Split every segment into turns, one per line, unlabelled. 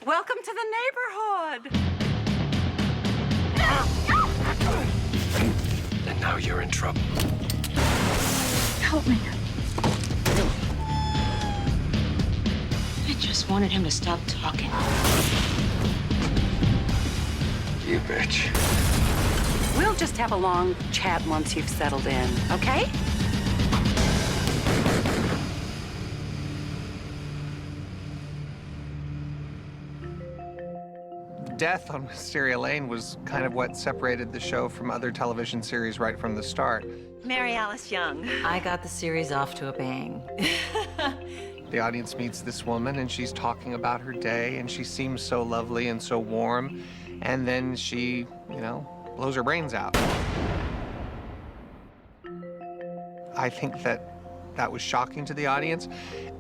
Welcome to the neighborhood.
And now you're in trouble.
Help me. I just wanted him to stop talking.
You bitch.
We'll just have a long chat once you've settled in, okay?
Death on Wisteria Lane was kind of what separated the show from other television series right from the start.
Mary Alice Young.
I got the series off to a bang.
The audience meets this woman, and she's talking about her day, and she seems so lovely and so warm, and then she, blows her brains out. I think that was shocking to the audience,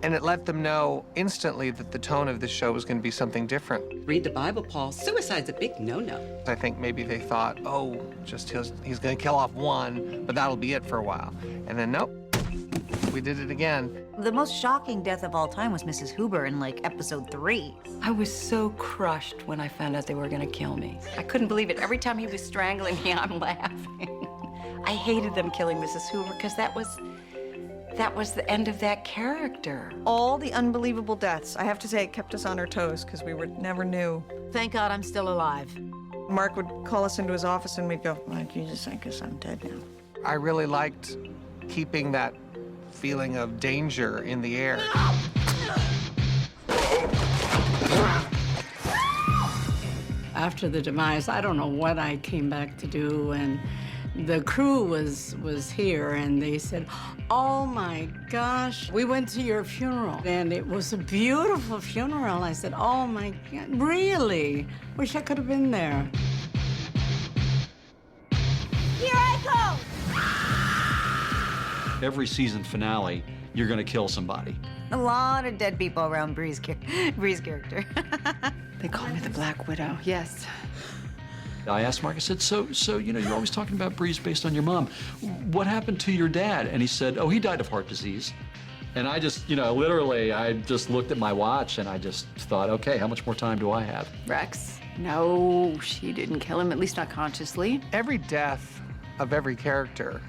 and it let them know instantly that the tone of the show was going to be something different.
Read the Bible, Paul. Suicide's a big no-no.
I think maybe they thought, oh, just he's going to kill off one, but that'll be it for a while. And then, nope, we did it again.
The most shocking death of all time was Mrs. Huber in, episode 3.
I was so crushed when I found out they were gonna kill me. I couldn't believe it. Every time he was strangling me, I'm laughing. I hated them killing Mrs. Hoover because that was the end of that character.
All the unbelievable deaths, I have to say, it kept us on our toes because we never knew.
Thank God I'm still alive.
Mark would call us into his office and we'd go, oh, Jesus, I guess I'm dead now.
I really liked keeping that feeling of danger in the air.
After the demise, I don't know what I came back to do, and the crew was here, and they said, oh my gosh, we went to your funeral, and it was a beautiful funeral. I said, oh my God, really? Wish I could have been there.
Here I go!
Every season finale, you're gonna kill somebody.
A lot of dead people around Bree's character.
They call me the Black Widow, yes.
I asked Mark, I said, so you're always talking about Breeze based on your mom. What happened to your dad? And he said, oh, he died of heart disease. And I just, literally, I just looked at my watch and I just thought, okay, how much more time do I have?
Rex, no, she didn't kill him, at least not consciously.
Every death of every character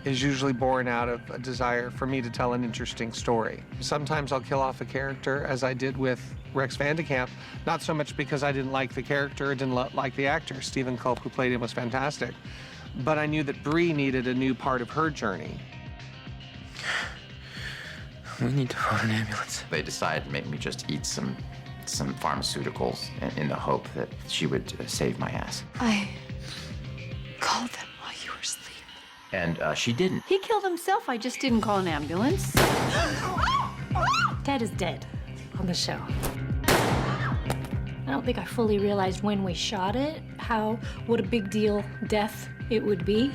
is usually born out of a desire for me to tell an interesting story. Sometimes I'll kill off a character, as I did with Rex Van de Kamp, not so much because I didn't like the character or didn't like the actor. Stephen Culp, who played him, was fantastic. But I knew that Bree needed a new part of her journey.
We need to phone an ambulance.
They decided to make me just eat some pharmaceuticals in the hope that she would save my ass.
I called them while you were asleep.
And she didn't.
He killed himself, I just didn't call an ambulance.
Dad is dead on the show. I don't think I fully realized when we shot it what a big deal death it would be.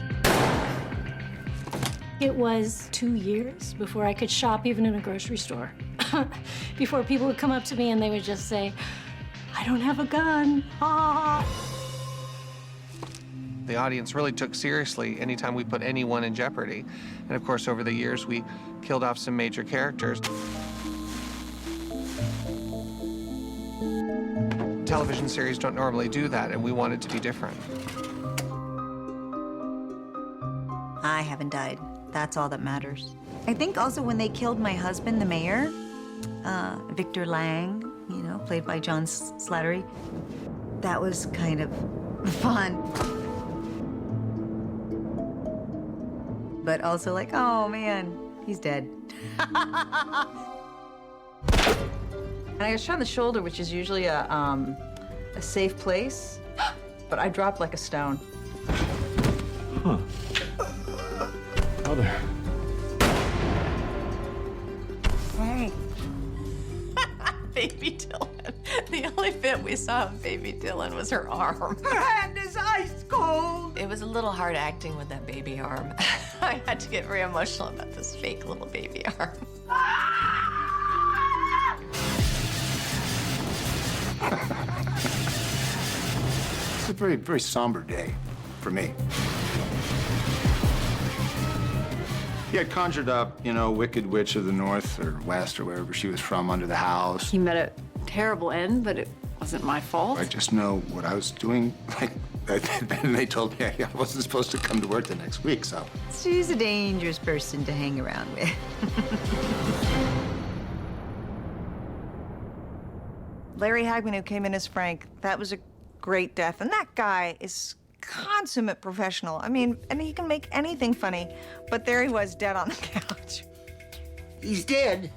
It was 2 years before I could shop even in a grocery store. Before people would come up to me and they would just say, I don't have a gun. Ah.
The audience really took seriously anytime we put anyone in jeopardy. And of course, over the years, we killed off some major characters. Television series don't normally do that, and we wanted to be different.
I haven't died. That's all that matters. I think also when they killed my husband, the mayor, Victor Lang, played by John Slattery, that was kind of fun. But also oh man, he's dead.
And I got shot in the shoulder, which is usually a safe place, but I dropped like a stone.
Huh. Mother.
Hey.
Baby Dylan. The only bit we saw of Baby Dylan was her arm.
Her hand is ice cold.
It was a little hard acting with that baby arm. I had to get very emotional about this fake little baby arm.
It's a very, very somber day for me. He had conjured up, Wicked Witch of the North or West or wherever she was from under the house.
He met a terrible end, but it
wasn't my fault.
I just know what I was doing. Like, and they told me I wasn't supposed to come to work the next week, so.
She's a dangerous person to hang around with.
Larry Hagman, who came in as Frank, that was a great death. And that guy is consummate professional. I mean, and he can make anything funny. But there he was, dead on the couch.
He's dead.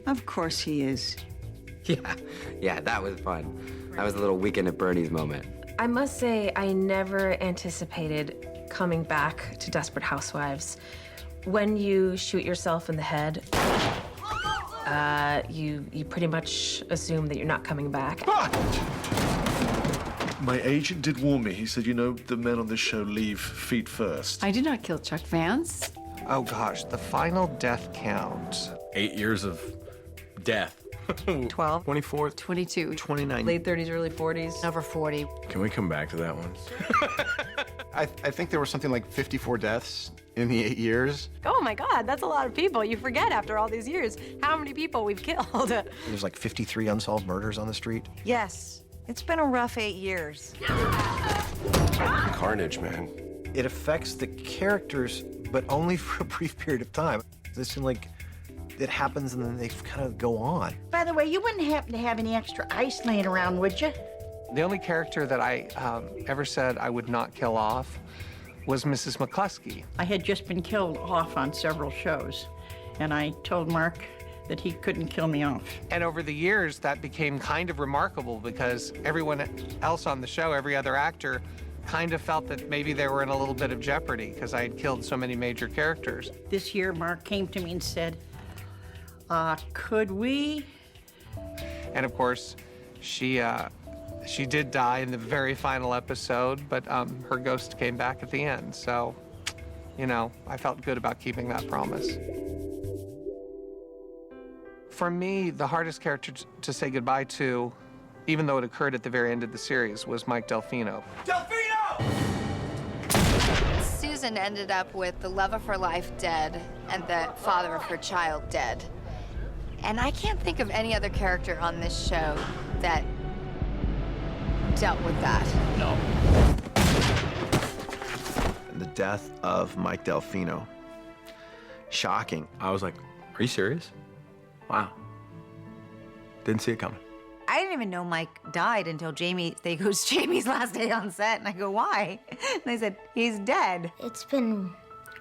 Of course he is.
Yeah, that was fun. That was a little Weekend at Bernie's moment.
I must say, I never anticipated coming back to Desperate Housewives. When you shoot yourself in the head, you pretty much assume that you're not coming back.
My agent did warn me. He said, you know, the men on this show leave feet first.
I did not kill Chuck Vance.
Oh gosh, the final death count.
8 years of death.
12.
24.
22.
29.
Late 30s, early 40s.
Over 40.
Can we come back to that one?
I think there were something like 54 deaths in the 8 years.
Oh my God, that's a lot of people. You forget after all these years how many people we've killed.
There's like 53 unsolved murders on the street.
Yes. It's been a rough 8 years.
Carnage, man.
It affects the characters, but only for a brief period of time. It seems like it happens and then they kind of go on.
By the way, you wouldn't happen to have any extra ice laying around, would you?
The only character that I ever said I would not kill off was Mrs. McCluskey.
I had just been killed off on several shows, and I told Mark that he couldn't kill me off.
And over the years, that became kind of remarkable because everyone else on the show, every other actor, kind of felt that maybe they were in a little bit of jeopardy because I had killed so many major characters.
This year, Mark came to me and said, could we?
And of course, she did die in the very final episode, but her ghost came back at the end. So, you know, I felt good about keeping that promise. For me, the hardest character to say goodbye to, even though it occurred at the very end of the series, was Mike Delfino.
Susan ended up with the love of her life dead and the father of her child dead. And I can't think of any other character on this show that dealt with that.
No. The death of Mike Delfino. Shocking.
I was like, are you serious? Wow. Didn't see it coming.
I didn't even know Mike died until they goes, Jamie's last day on set. And I go, why? And they said, he's dead.
It's been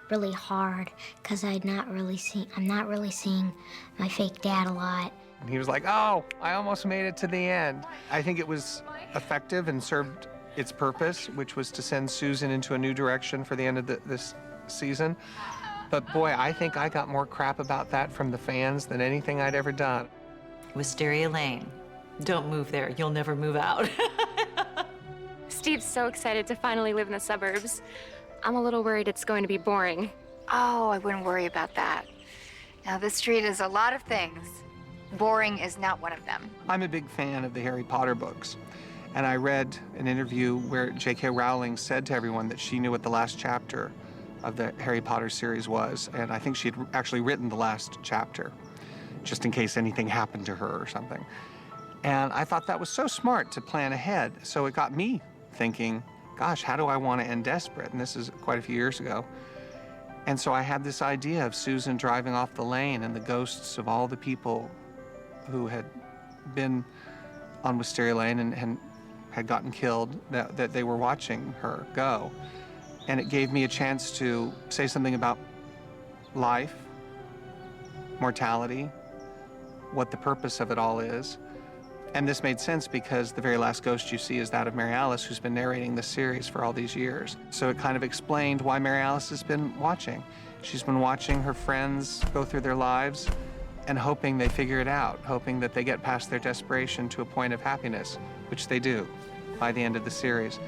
really hard because I'm not really seeing my fake dad a lot.
And he was like, oh, I almost made it to the end. I think it was effective and served its purpose, which was to send Susan into a new direction for the end of this season. But boy, I think I got more crap about that from the fans than anything I'd ever done.
Wisteria Lane. Don't move there. You'll never move out.
Steve's so excited to finally live in the suburbs. I'm a little worried it's going to be boring.
Oh, I wouldn't worry about that. Now, this street is a lot of things. Boring is not one of them.
I'm a big fan of the Harry Potter books. And I read an interview where J.K. Rowling said to everyone that she knew what the last chapter of the Harry Potter series was. And I think she had actually written the last chapter, just in case anything happened to her or something. And I thought that was so smart to plan ahead. So it got me thinking, gosh, how do I want to end Desperate? And this is quite a few years ago. And so I had this idea of Susan driving off the lane and the ghosts of all the people who had been on Wisteria Lane and had gotten killed, that they were watching her go. And it gave me a chance to say something about life, mortality, what the purpose of it all is. And this made sense because the very last ghost you see is that of Mary Alice, who's been narrating this series for all these years. So it kind of explained why Mary Alice has been watching. She's been watching her friends go through their lives and hoping they figure it out, hoping that they get past their desperation to a point of happiness, which they do by the end of the series.